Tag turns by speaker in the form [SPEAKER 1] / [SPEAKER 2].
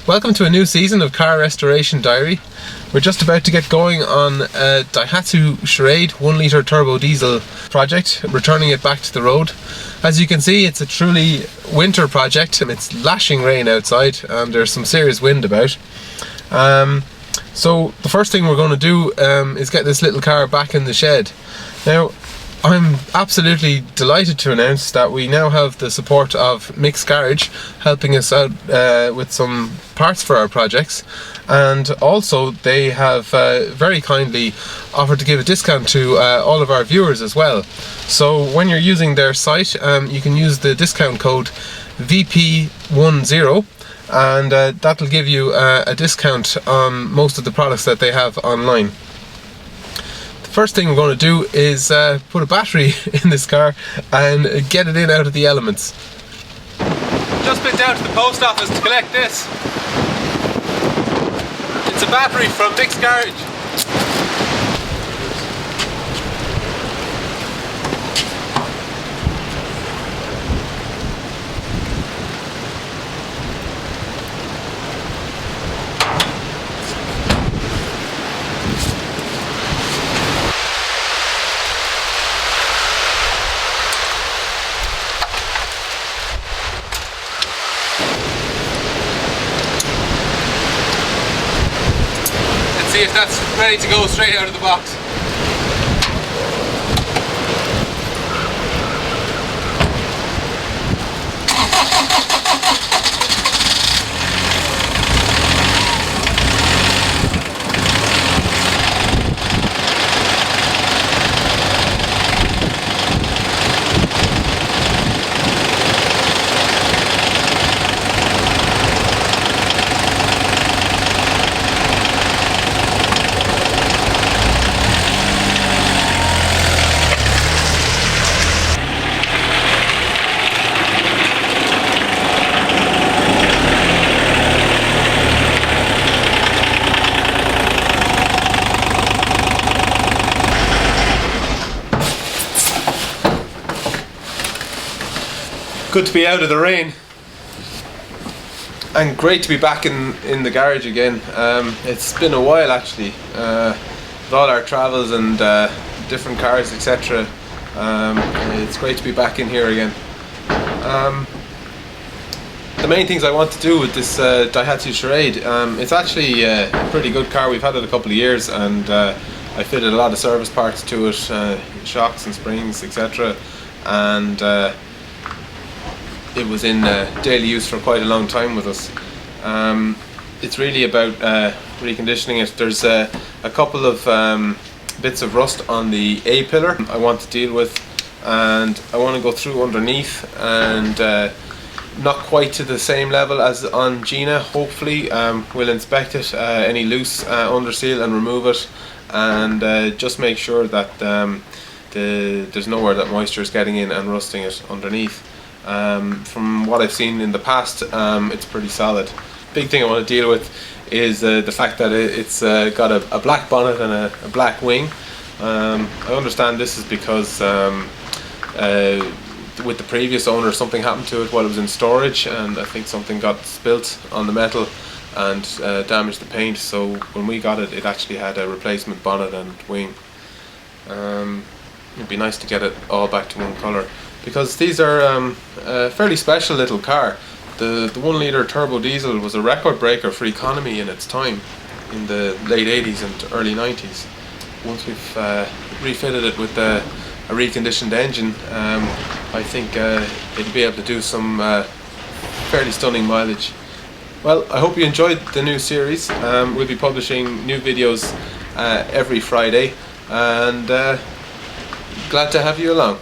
[SPEAKER 1] Welcome to a new season of Car Restoration Diary. We're just about to get going on a Daihatsu Charade 1 litre turbo diesel project, returning it back to the road. As you can see, it's a truly winter project. It's lashing rain outside and there's some serious wind about. So the first thing we're going to do is get this little car back in the shed. Now, I'm absolutely delighted to announce that we now have the support of Mick's Garage helping us out with some parts for our projects, and also they have very kindly offered to give a discount to all of our viewers as well. So when you're using their site, you can use the discount code VP10 and that'll give you a discount on most of the products that they have online. First thing we're going to do is put a battery in this car and get it in out of the elements. Just been down to the post office to collect this. It's a battery from Mick's Garage. See if that's ready to go straight out of the box. Good to be out of the rain and great to be back in the garage again. It's been a while actually, with all our travels and different cars, etc. It's great to be back in here again. The main things I want to do with this Daihatsu Charade, it's actually a pretty good car. We've had it a couple of years and I fitted a lot of service parts to it, shocks and springs, etc. and it was in daily use for quite a long time with us. It's really about reconditioning it. There's a couple of bits of rust on the A pillar I want to deal with, and I want to go through underneath and not quite to the same level as on Gina. Hopefully we'll inspect it, any loose under seal, and remove it, and just make sure that there's nowhere that moisture is getting in and rusting it underneath. From what I've seen in the past, it's pretty solid. Big thing I want to deal with is the fact that it's got a black bonnet and a black wing. I understand this is because with the previous owner something happened to it while it was in storage, and I think something got spilt on the metal and damaged the paint, so when we got it, it actually had a replacement bonnet and wing. It'd be nice to get it all back to one colour, because these are a fairly special little car. The 1 litre turbo diesel was a record breaker for economy in its time in the late 80s and early 90s. Once we've refitted it with a reconditioned engine, I think it'll be able to do some fairly stunning mileage. Well, I hope you enjoyed the new series. We'll be publishing new videos every Friday, and glad to have you along.